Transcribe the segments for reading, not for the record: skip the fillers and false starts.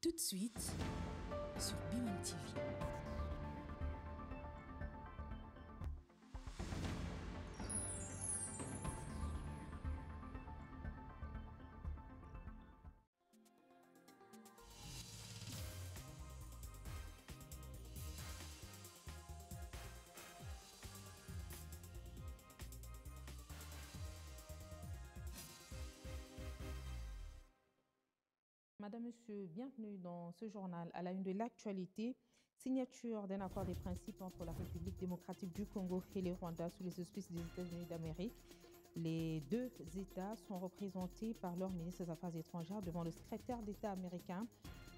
tout de suite sur BIMAN TV. Madame, Monsieur, bienvenue dans ce journal. À la une de l'actualité, signature d'un accord des principes entre la République démocratique du Congo et le Rwanda sous les auspices des États-Unis d'Amérique. Les deux États sont représentés par leur ministre des Affaires étrangères devant le secrétaire d'État américain,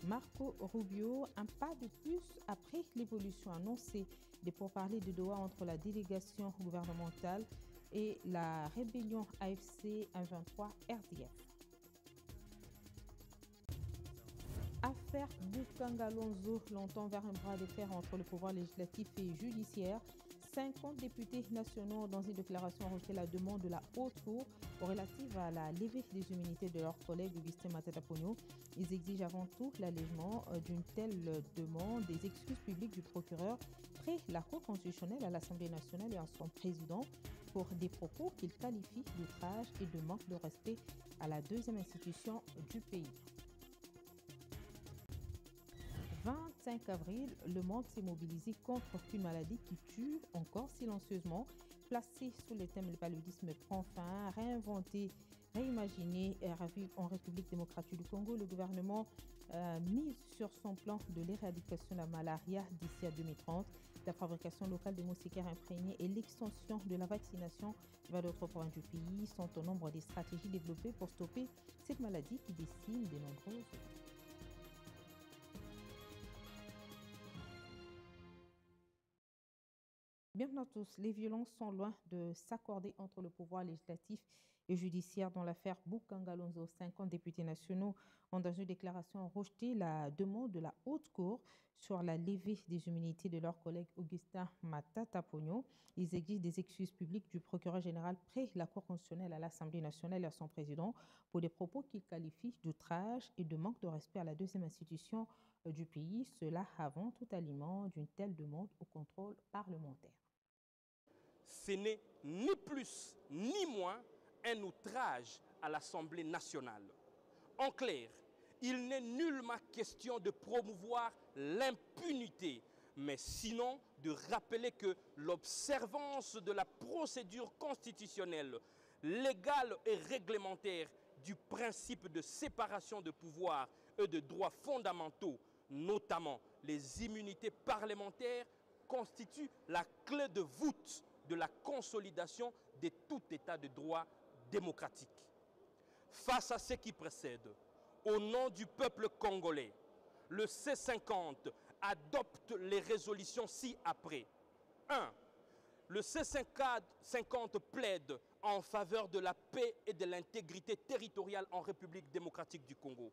Marco Rubio. Un pas de plus après l'évolution annoncée des pourparlers de Doha entre la délégation gouvernementale et la rébellion AFC 123 RDF. Affaire Boukangalonzo, longtemps vers un bras de fer entre le pouvoir législatif et judiciaire. 50 députés nationaux, dans une déclaration, ont rejeté la demande de la Haute Cour relative à la levée des immunités de leur collègue Augustin Matata Ponyo. Ils exigent avant tout l'allègement d'une telle demande, des excuses publiques du procureur près la Cour constitutionnelle à l'Assemblée nationale et à son président pour des propos qu'ils qualifient d'outrage et de manque de respect à la deuxième institution du pays. 25 avril, le monde s'est mobilisé contre une maladie qui tue encore silencieusement. Placé sous le thème « Le paludisme prend fin », réinventé, réimaginé et ravivé en République démocratique du Congo, le gouvernement mise sur son plan de l'éradication de la malaria d'ici à 2030, la fabrication locale de moustiquaires imprégnés et l'extension de la vaccination vers d'autres provinces du pays sont au nombre des stratégies développées pour stopper cette maladie qui décime de nombreuses. Bienvenue à tous. Les violences sont loin de s'accorder entre le pouvoir législatif et judiciaire dans l'affaire Boukangalonzo. 50 députés nationaux ont dans une déclaration rejeté la demande de la Haute Cour sur la levée des immunités de leur collègue Augustin Matata Ponyo. Ils exigent des excuses publiques du procureur général près la Cour constitutionnelle à l'Assemblée nationale et à son président pour des propos qu'ils qualifient d'outrage et de manque de respect à la deuxième institution du pays, cela avant tout aliment d'une telle demande au contrôle parlementaire. Ce n'est ni plus ni moins un outrage à l'Assemblée nationale. En clair, il n'est nullement question de promouvoir l'impunité, mais sinon de rappeler que l'observance de la procédure constitutionnelle, légale et réglementaire du principe de séparation de pouvoirs et de droits fondamentaux, notamment les immunités parlementaires, constitue la clé de voûte de la consolidation de tout état de droit démocratique. Face à ce qui précède, au nom du peuple congolais, le C50 adopte les résolutions ci-après. 1. Le C50 plaide en faveur de la paix et de l'intégrité territoriale en République démocratique du Congo.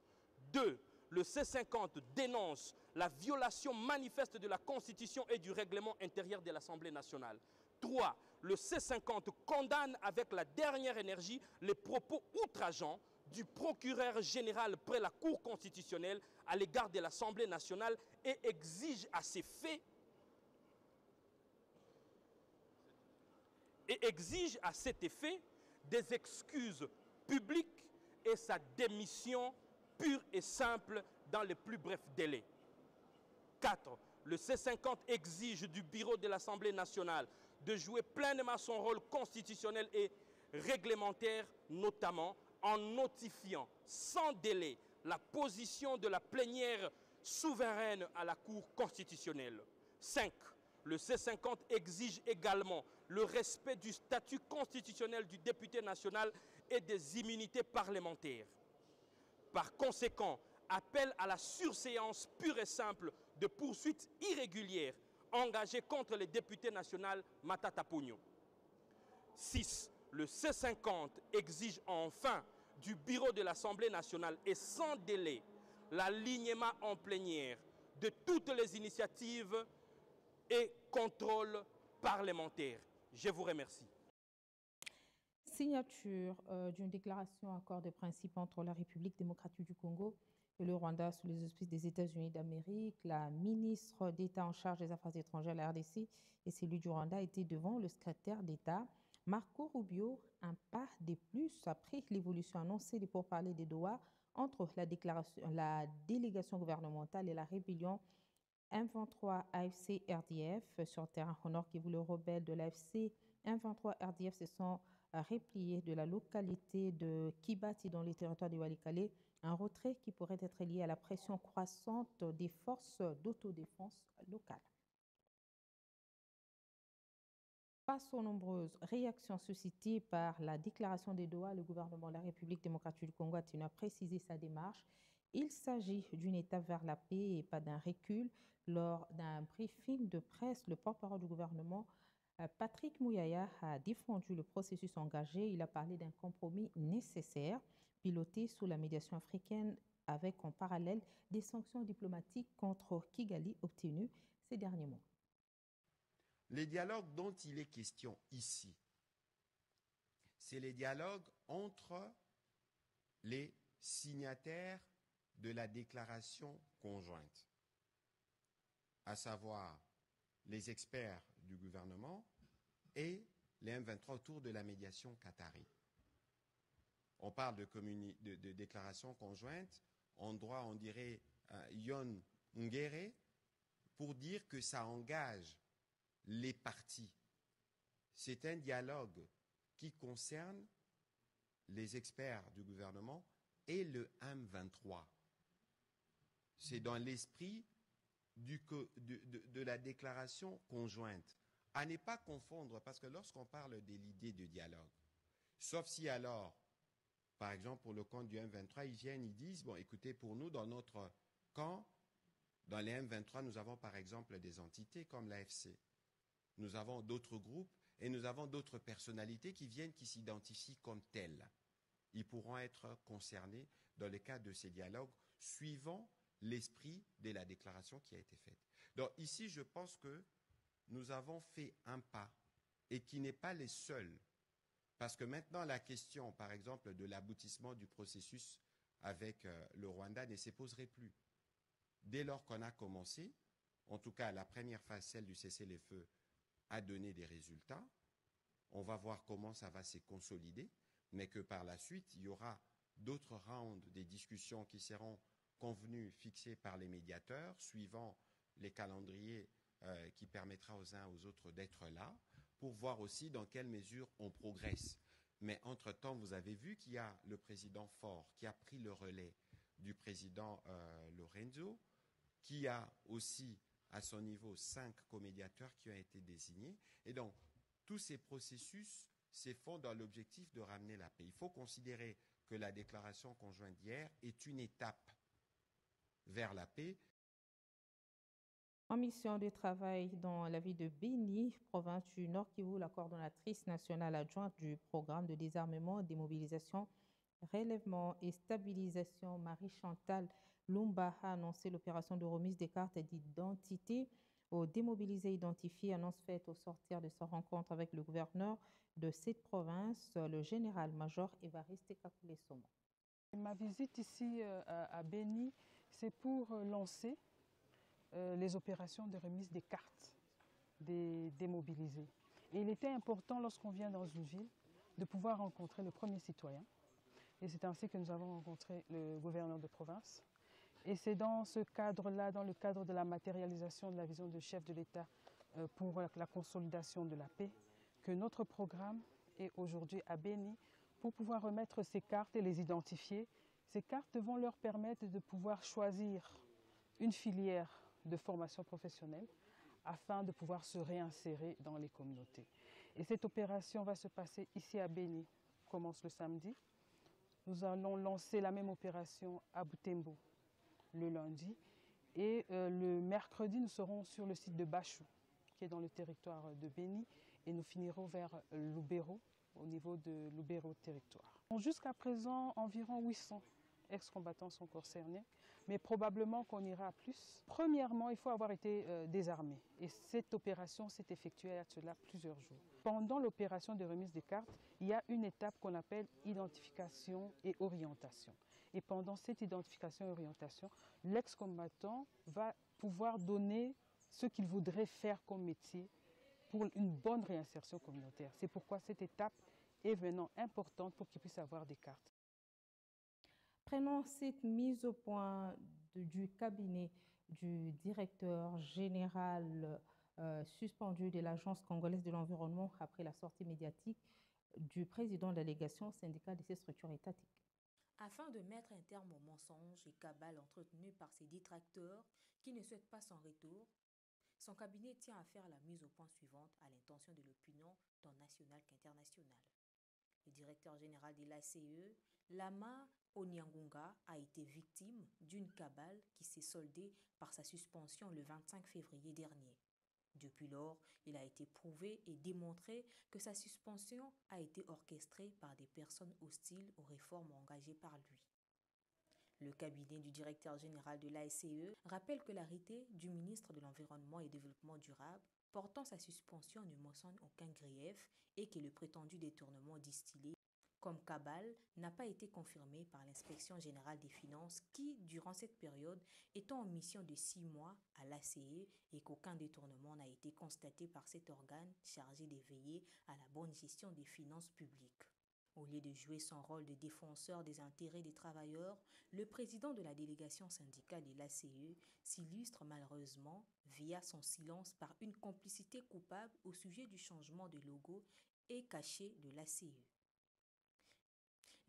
2. Le C50 dénonce la violation manifeste de la Constitution et du règlement intérieur de l'Assemblée nationale. 3. Le C50 condamne avec la dernière énergie les propos outrageants du procureur général près la Cour constitutionnelle à l'égard de l'Assemblée nationale et exige à cet effet des excuses publiques et sa démission pure et simple dans les plus brefs délais. 4. Le C50 exige du bureau de l'Assemblée nationale de jouer pleinement son rôle constitutionnel et réglementaire, notamment en notifiant sans délai la position de la plénière souveraine à la Cour constitutionnelle. 5. Le C50 exige également le respect du statut constitutionnel du député national et des immunités parlementaires. Par conséquent, appelle à la surséance pure et simple de poursuites irrégulières engagées contre les députés nationaux Matata Ponyo. 6. Le C50 exige enfin du bureau de l'Assemblée nationale et sans délai l'alignement en plénière de toutes les initiatives et contrôles parlementaires. Je vous remercie. Signature d'une déclaration accord de principe entre la République démocratique du Congo Et le Rwanda, sous les auspices des États-Unis d'Amérique, la ministre d'État en charge des Affaires étrangères, la RDC, et celui du Rwanda étaient devant le secrétaire d'État, Marco Rubio, un pas de plus après l'évolution annoncée des pourparlers des Doha entre la délégation gouvernementale et la rébellion M23 AFC RDF sur terrain au nord Kivu. Les rebelles de l'AFC M23 RDF se sont repliés de la localité de Kibati dans les territoires du Walikale, un retrait qui pourrait être lié à la pression croissante des forces d'autodéfense locales. Face aux nombreuses réactions suscitées par la déclaration des Doha, le gouvernement de la République démocratique du Congo a tenu à préciser sa démarche. Il s'agit d'une étape vers la paix et pas d'un recul. Lors d'un briefing de presse, le porte-parole du gouvernement, Patrick Mouyaya, a défendu le processus engagé. Il a parlé d'un compromis nécessaire, piloté sous la médiation africaine, avec en parallèle des sanctions diplomatiques contre Kigali obtenues ces derniers mois. Les dialogues dont il est question ici, c'est les dialogues entre les signataires de la déclaration conjointe, à savoir les experts du gouvernement et les M23 autour de la médiation qatari. On parle de déclaration conjointe, en droit on dirait Yon Ngere, pour dire que ça engage les partis. C'est un dialogue qui concerne les experts du gouvernement et le M23. C'est dans l'esprit de la déclaration conjointe. À ne pas confondre, parce que lorsqu'on parle de l'idée de dialogue, sauf si alors, par exemple pour le camp du M23, ils viennent, ils disent, bon écoutez, pour nous, dans notre camp, dans les M23, nous avons par exemple des entités comme l'AFC. Nous avons d'autres groupes et nous avons d'autres personnalités qui viennent, qui s'identifient comme telles. Ils pourront être concernés dans le cadre de ces dialogues suivant l'esprit de la déclaration qui a été faite. Donc ici, je pense que nous avons fait un pas et qui n'est pas les seuls. Parce que maintenant, la question, par exemple, de l'aboutissement du processus avec le Rwanda ne se poserait plus. Dès lors qu'on a commencé, en tout cas la première phase, celle du cessez-le-feu, a donné des résultats. On va voir comment ça va se consolider, mais que par la suite, il y aura d'autres rounds des discussions qui seront convenus, fixés par les médiateurs, suivant les calendriers qui permettra aux uns aux autres d'être là, pour voir aussi dans quelle mesure on progresse. Mais entre-temps, vous avez vu qu'il y a le président Faure qui a pris le relais du président Lorenzo, qui a aussi à son niveau 5 comédiateurs qui ont été désignés. Et donc, tous ces processus se font dans l'objectif de ramener la paix. Il faut considérer que la déclaration conjointe d'hier est une étape vers la paix. En mission de travail dans la ville de Béni, province du Nord Kivu, la coordonnatrice nationale adjointe du programme de désarmement, démobilisation, relèvement et stabilisation, Marie-Chantal Lumba, a annoncé l'opération de remise des cartes d'identité aux démobilisés identifiés, annonce faite au sortir de sa rencontre avec le gouverneur de cette province, le général-major Évariste Kakule-Soma. Ma visite ici à Béni, c'est pour lancer les opérations de remise des cartes des démobilisés. Et il était important, lorsqu'on vient dans une ville, de pouvoir rencontrer le premier citoyen. Et c'est ainsi que nous avons rencontré le gouverneur de province. Et c'est dans ce cadre-là, dans le cadre de la matérialisation de la vision du chef de l'État pour la consolidation de la paix, que notre programme est aujourd'hui à Béni pour pouvoir remettre ces cartes et les identifier. Ces cartes vont leur permettre de pouvoir choisir une filière de formation professionnelle afin de pouvoir se réinsérer dans les communautés. Et cette opération va se passer ici à Béni, commence le samedi. Nous allons lancer la même opération à Butembo le lundi. Et le mercredi, nous serons sur le site de Bachou, qui est dans le territoire de Béni, et nous finirons vers Lubero, au niveau de Lubero territoire. Jusqu'à présent, environ 800 ex-combattants sont concernés, mais probablement qu'on ira à plus. Premièrement, il faut avoir été désarmé. Et cette opération s'est effectuée à cela plusieurs jours. Pendant l'opération de remise des cartes, il y a une étape qu'on appelle identification et orientation. Et pendant cette identification et orientation, l'ex-combattant va pouvoir donner ce qu'il voudrait faire comme métier pour une bonne réinsertion communautaire. C'est pourquoi cette étape est vraiment importante pour qu'il puisse avoir des cartes. Prenons cette mise au point du cabinet du directeur général suspendu de l'Agence congolaise de l'environnement après la sortie médiatique du président de la délégation syndicale de ces structures étatiques. Afin de mettre un terme aux mensonges et cabales entretenus par ses détracteurs qui ne souhaitent pas son retour, son cabinet tient à faire la mise au point suivante à l'intention de l'opinion tant nationale qu'internationale. Le directeur général de l'ACE, Lama Onyangunga, a été victime d'une cabale qui s'est soldée par sa suspension le 25 février dernier. Depuis lors, il a été prouvé et démontré que sa suspension a été orchestrée par des personnes hostiles aux réformes engagées par lui. Le cabinet du directeur général de l'ACE rappelle que l'arrêté du ministre de l'Environnement et du Développement durable portant sa suspension ne mentionne aucun grief et que le prétendu détournement distillé comme cabale n'a pas été confirmé par l'inspection générale des finances qui, durant cette période, étant en mission de 6 mois à l'ACE et qu'aucun détournement n'a été constaté par cet organe chargé de veiller à la bonne gestion des finances publiques. Au lieu de jouer son rôle de défenseur des intérêts des travailleurs, le président de la délégation syndicale de l'ACE s'illustre malheureusement via son silence par une complicité coupable au sujet du changement de logo et cachet de l'ACE.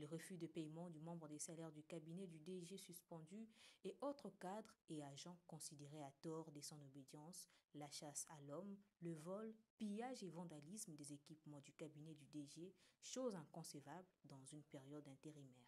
Le refus de paiement du membre des salaires du cabinet du DG suspendu et autres cadres et agents considérés à tort de son obédience, la chasse à l'homme, le vol, pillage et vandalisme des équipements du cabinet du DG, chose inconcevable dans une période intérimaire.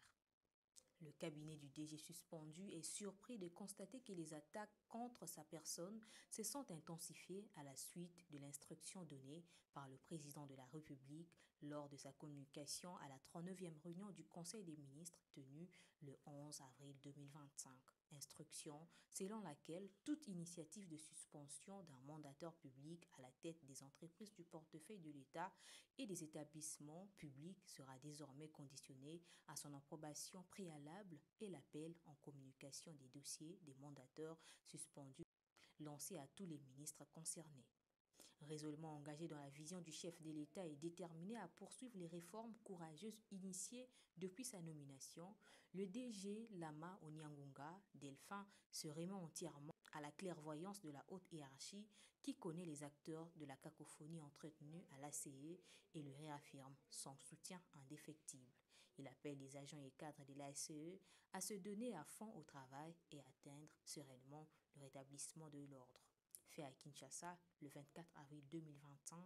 Le cabinet du DG suspendu est surpris de constater que les attaques contre sa personne se sont intensifiées à la suite de l'instruction donnée par le président de la République lors de sa communication à la 39e réunion du Conseil des ministres tenue le 11 avril 2025. Instruction selon laquelle toute initiative de suspension d'un mandataire public à la tête des entreprises du portefeuille de l'État et des établissements publics sera désormais conditionnée à son approbation préalable et l'appel en communication des dossiers des mandataires suspendus lancé à tous les ministres concernés. Résolument engagé dans la vision du chef de l'État et déterminé à poursuivre les réformes courageuses initiées depuis sa nomination, le DG Lama Onyangunga, Delphin, se remet entièrement à la clairvoyance de la haute hiérarchie qui connaît les acteurs de la cacophonie entretenue à l'ACE et lui réaffirme son soutien indéfectible. Il appelle les agents et cadres de l'ACE à se donner à fond au travail et atteindre sereinement le rétablissement de l'ordre. Fait à Kinshasa le 24 avril 2025,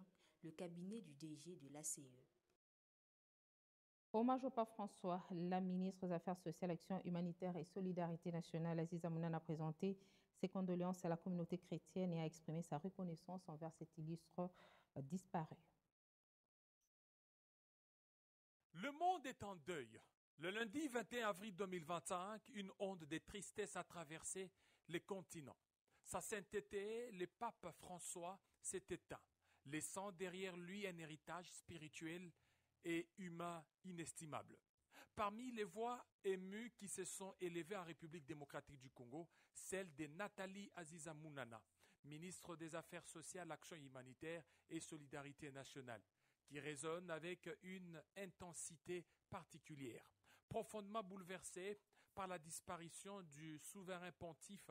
le cabinet du DG de l'ACE. Hommage au pape François, la ministre des Affaires sociales, Action humanitaire et solidarité nationale, Aziza Mounana, a présenté ses condoléances à la communauté chrétienne et a exprimé sa reconnaissance envers cet illustre disparu. Le monde est en deuil. Le lundi 21 avril 2025, une onde de tristesse a traversé les continents. Sa sainteté, le pape François, s'est éteint, laissant derrière lui un héritage spirituel et humain inestimable. Parmi les voix émues qui se sont élevées en République démocratique du Congo, celle de Nathalie Aziza Mounana, ministre des Affaires sociales, Action humanitaire et solidarité nationale, qui résonne avec une intensité particulière. Profondément bouleversée par la disparition du souverain pontife,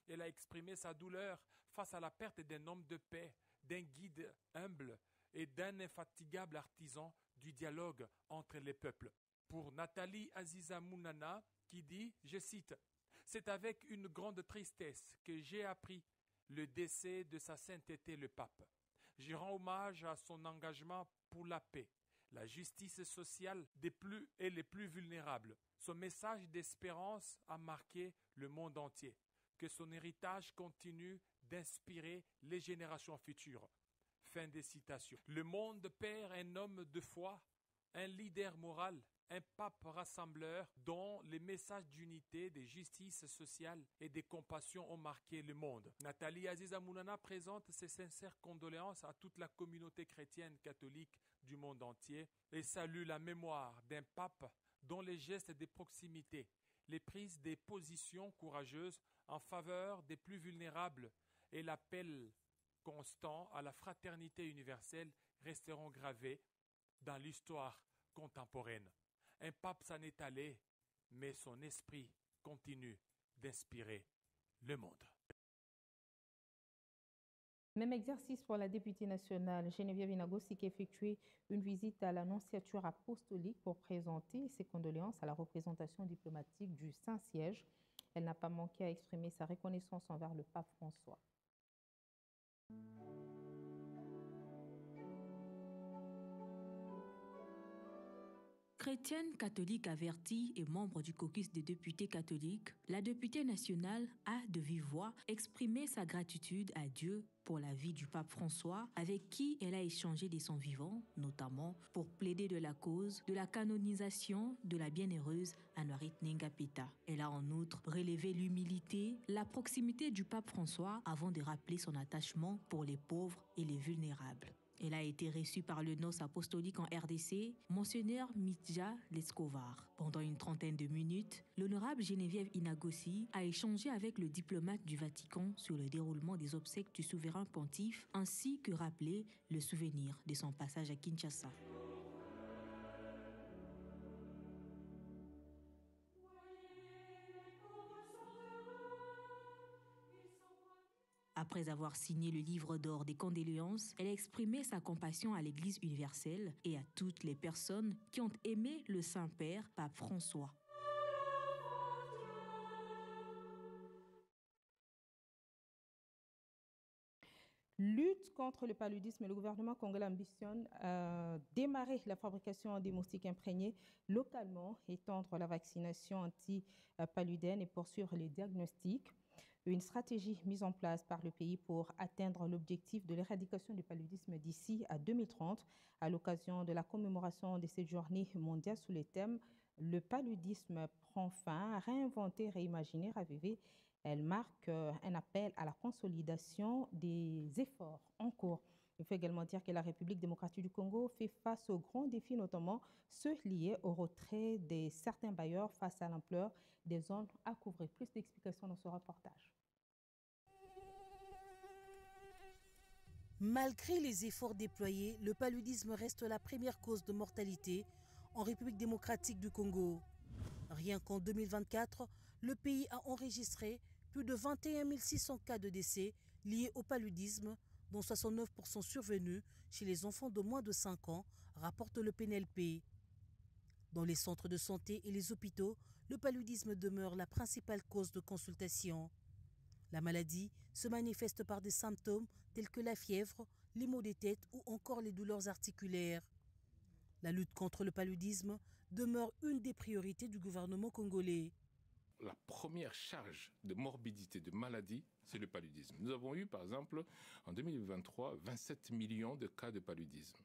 elle a exprimé sa douleur face à la perte d'un homme de paix, d'un guide humble et d'un infatigable artisan du dialogue entre les peuples. Pour Nathalie Aziza Mounana, qui dit, je cite, « C'est avec une grande tristesse que j'ai appris le décès de sa sainteté le pape. Je rends hommage à son engagement pour la paix, la justice sociale des plus et les plus vulnérables. Son message d'espérance a marqué le monde entier. Que son héritage continue d'inspirer les générations futures. » Fin des citations. Le monde perd un homme de foi, un leader moral, un pape rassembleur dont les messages d'unité, de justice sociale et de compassion ont marqué le monde. Nathalie Aziza Mounana présente ses sincères condoléances à toute la communauté chrétienne catholique du monde entier et salue la mémoire d'un pape dont les gestes de proximité les prises des positions courageuses en faveur des plus vulnérables et l'appel constant à la fraternité universelle resteront gravés dans l'histoire contemporaine. Un pape s'en est allé, mais son esprit continue d'inspirer le monde. Même exercice pour la députée nationale Geneviève Inagossi qui a effectué une visite à l'Annonciature apostolique pour présenter ses condoléances à la représentation diplomatique du Saint-Siège. Elle n'a pas manqué à exprimer sa reconnaissance envers le pape François. Chrétienne catholique avertie et membre du caucus des députés catholiques, la députée nationale a de vive voix exprimé sa gratitude à Dieu pour la vie du pape François, avec qui elle a échangé de son vivant, notamment pour plaider de la cause de la canonisation de la bienheureuse Anwarit Nengapeta. Elle a en outre relevé l'humilité, la proximité du pape François avant de rappeler son attachement pour les pauvres et les vulnérables. Elle a été reçue par le nonce apostolique en RDC, Monseigneur Mitja Lescovar. Pendant une trentaine de minutes, l'honorable Geneviève Inagossi a échangé avec le diplomate du Vatican sur le déroulement des obsèques du souverain pontife, ainsi que rappelé le souvenir de son passage à Kinshasa. Après avoir signé le livre d'or des condoléances, elle a exprimé sa compassion à l'Église universelle et à toutes les personnes qui ont aimé le Saint-Père, Pape François. Lutte contre le paludisme, le gouvernement congolais ambitionne démarrer la fabrication des moustiques imprégnés localement, étendre la vaccination anti-paludène et poursuivre les diagnostics. Une stratégie mise en place par le pays pour atteindre l'objectif de l'éradication du paludisme d'ici à 2030 à l'occasion de la commémoration de cette journée mondiale sous le thème « Le paludisme prend fin, réinventer, réimaginer, raviver ». Elle marque un appel à la consolidation des efforts en cours. Il faut également dire que la République démocratique du Congo fait face aux grands défis, notamment ceux liés au retrait de certains bailleurs face à l'ampleur des zones à couvrir. Plus d'explications dans ce reportage. Malgré les efforts déployés, le paludisme reste la première cause de mortalité en République démocratique du Congo. Rien qu'en 2024, le pays a enregistré plus de 21 600 cas de décès liés au paludisme, dont 69% survenus chez les enfants de moins de 5 ans, rapporte le PNLP. Dans les centres de santé et les hôpitaux, le paludisme demeure la principale cause de consultation. La maladie se manifeste par des symptômes tels que la fièvre, les maux de tête ou encore les douleurs articulaires. La lutte contre le paludisme demeure une des priorités du gouvernement congolais. La première charge de morbidité, de maladie, c'est le paludisme. Nous avons eu, par exemple, en 2023, 27 millions de cas de paludisme,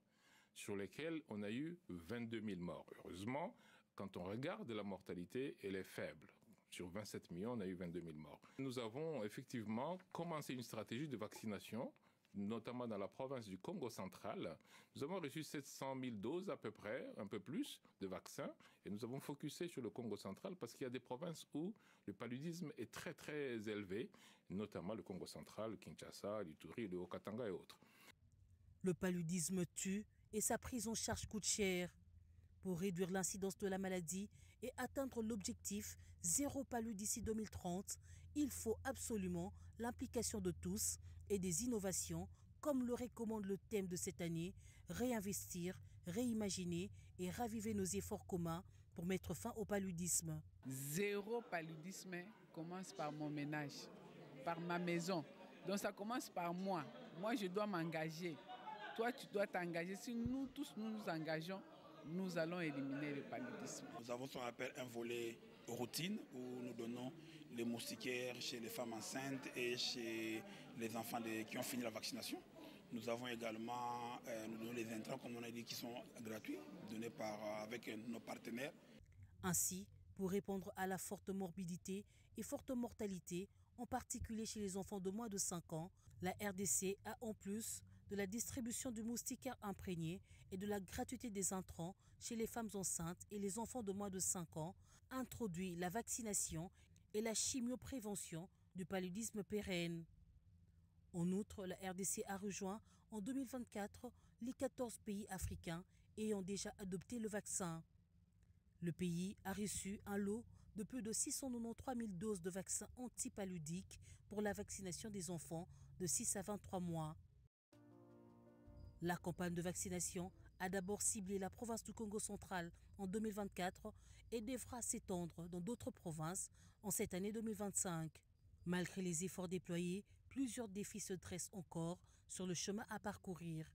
sur lesquels on a eu 22 000 morts. Heureusement, quand on regarde la mortalité, elle est faible. Sur 27 millions, on a eu 22 000 morts. Nous avons effectivement commencé une stratégie de vaccination, notamment dans la province du Congo central. Nous avons reçu 700 000 doses à peu près, un peu plus, de vaccins. Et nous avons focusé sur le Congo central parce qu'il y a des provinces où le paludisme est très très élevé, notamment le Congo central, Kinshasa, l'Ituri, le Haut-Katanga et autres. Le paludisme tue et sa prise en charge coûte cher. Pour réduire l'incidence de la maladie et atteindre l'objectif zéro palud d'ici 2030, il faut absolument l'implication de tous et des innovations, comme le recommande le thème de cette année, réinvestir, réimaginer et raviver nos efforts communs pour mettre fin au paludisme. Zéro paludisme commence par mon ménage, par ma maison. Donc ça commence par moi. Moi, je dois m'engager. Toi, tu dois t'engager. Si nous tous nous engageons, nous allons éliminer le paludisme. Nous avons ce qu'on appelle un volet routine où nous donnons les moustiquaires chez les femmes enceintes et chez les enfants qui ont fini la vaccination. Nous avons également nous donnons les intrants, comme on a dit, qui sont gratuits, donnés avec nos partenaires. Ainsi, pour répondre à la forte morbidité et forte mortalité, en particulier chez les enfants de moins de 5 ans, la RDC a en plus de la distribution du moustiquaire imprégné et de la gratuité des intrants chez les femmes enceintes et les enfants de moins de 5 ans, introduit la vaccination et la chimioprévention du paludisme pérenne. En outre, la RDC a rejoint en 2024 les 14 pays africains ayant déjà adopté le vaccin. Le pays a reçu un lot de plus de 693 000 doses de vaccins antipaludiques pour la vaccination des enfants de 6 à 23 mois. La campagne de vaccination a d'abord ciblé la province du Congo central en 2024 et devra s'étendre dans d'autres provinces en cette année 2025. Malgré les efforts déployés, plusieurs défis se dressent encore sur le chemin à parcourir,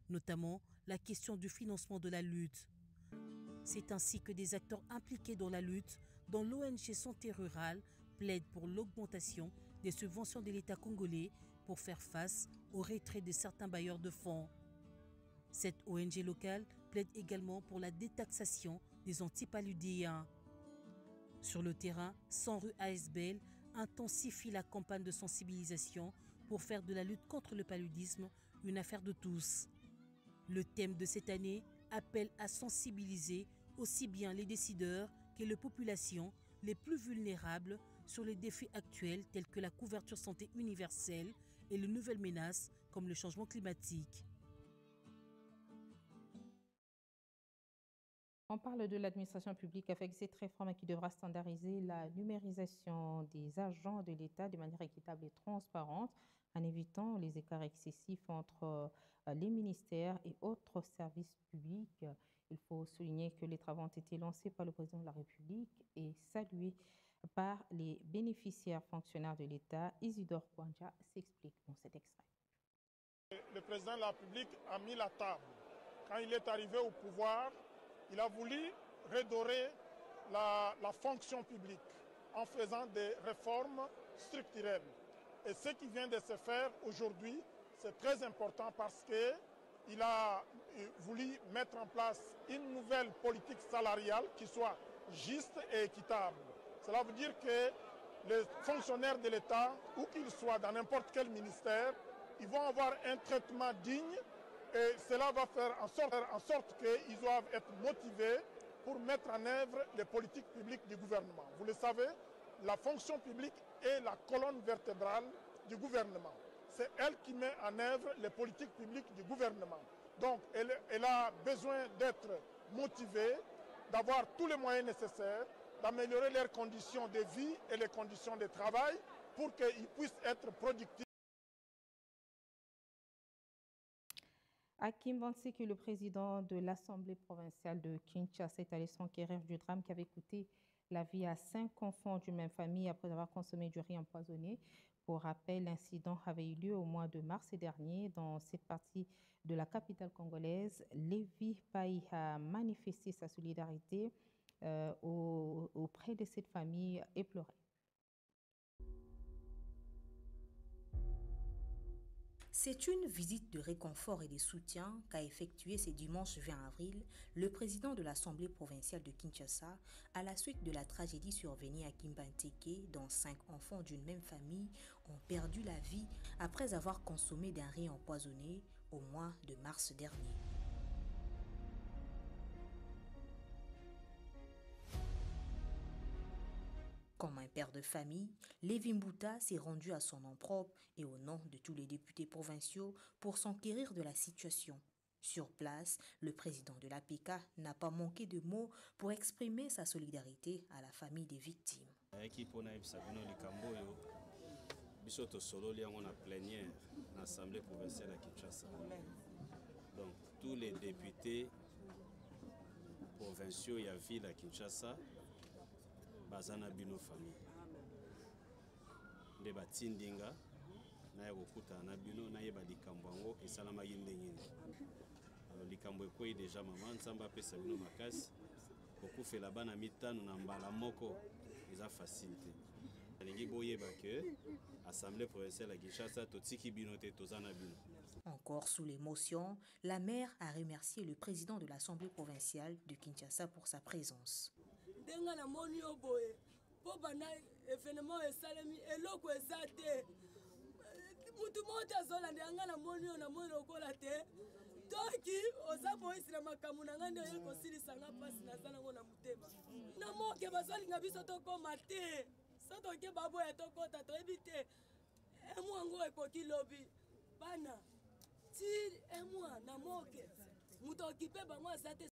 notamment la question du financement de la lutte. C'est ainsi que des acteurs impliqués dans la lutte, dont l'ONG Santé Rurale, plaident pour l'augmentation des subventions de l'État congolais pour faire face au retrait de certains bailleurs de fonds. Cette ONG locale plaide également pour la détaxation des antipaludéens. Sur le terrain, 100 rue ASBL intensifie la campagne de sensibilisation pour faire de la lutte contre le paludisme une affaire de tous. Le thème de cette année appelle à sensibiliser aussi bien les décideurs que les populations les plus vulnérables sur les défis actuels tels que la couverture santé universelle et les nouvelles menaces comme le changement climatique. On parle de l'administration publique avec cette réforme qui devra standardiser la numérisation des agents de l'État de manière équitable et transparente en évitant les écarts excessifs entre les ministères et autres services publics. Il faut souligner que les travaux ont été lancés par le président de la République et salués par les bénéficiaires fonctionnaires de l'État. Isidore Kwanja s'explique dans cet extrait. Le président de la République a mis la table. Quand il est arrivé au pouvoir, il a voulu redorer la fonction publique en faisant des réformes structurelles. Et ce qui vient de se faire aujourd'hui, c'est très important parce qu'il a voulu mettre en place une nouvelle politique salariale qui soit juste et équitable. Cela veut dire que les fonctionnaires de l'État, où qu'ils soient dans n'importe quel ministère, ils vont avoir un traitement digne et cela va faire en sorte qu'ils doivent être motivés pour mettre en œuvre les politiques publiques du gouvernement. Vous le savez, la fonction publique est la colonne vertébrale du gouvernement. C'est elle qui met en œuvre les politiques publiques du gouvernement. Donc, elle a besoin d'être motivée, d'avoir tous les moyens nécessaires, d'améliorer leurs conditions de vie et les conditions de travail pour qu'ils puissent être productifs. Hakim Banseki, le président de l'Assemblée provinciale de Kinshasa, est allé s'enquérir du drame qui avait coûté la vie à 5 enfants d'une même famille après avoir consommé du riz empoisonné. Pour rappel, l'incident avait eu lieu au mois de mars dernier dans cette partie de la capitale congolaise. Lévi Paï a manifesté sa solidarité auprès de cette famille éplorée. C'est une visite de réconfort et de soutien qu'a effectué ce dimanche 20 avril le président de l'Assemblée provinciale de Kinshasa à la suite de la tragédie survenue à Kimbanteke dont 5 enfants d'une même famille ont perdu la vie après avoir consommé d'un riz empoisonné au mois de mars dernier. Comme un père de famille, Lévi Mbouta s'est rendu à son nom propre et au nom de tous les députés provinciaux pour s'enquérir de la situation. Sur place, le président de l'APK n'a pas manqué de mots pour exprimer sa solidarité à la famille des victimes. L'Assemblée provinciale à Kinshasa. Donc tous les députés provinciaux et à ville à Kinshasa, bazana bino famille. De batindinga na yokuta na bino na yeba likambo et salama yindengini. Alors likambo ekoyi déjà maman nzamba pesa bino makasi beaucoup fait là-bas na mitano na mbala moko eza facilité. Alingi boyeba que Assemblée provinciale à Kinshasa totiki bino te tozana bino. Encore sous l'émotion, la mère a remercié le président de l'Assemblée provinciale de Kinshasa pour sa présence. Doki, oza boisi na makamu na ngande yo kosilisa nga pasi na zana ngona mutema. Na moke bazali nga biso tokoma te. Soto ke babo ya tokota toyebi te. Emwango ekoki lobi. Bana, ti emwa na moke. Muto okipe bango azate.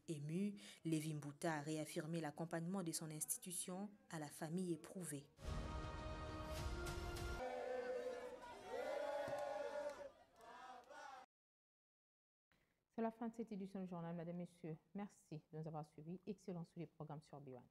Ému, Lévi Mbouta a réaffirmé l'accompagnement de son institution à la famille éprouvée. C'est la fin de cette édition du journal, mesdames et messieurs. Merci de nous avoir suivis. Excellent sur les programmes sur B1.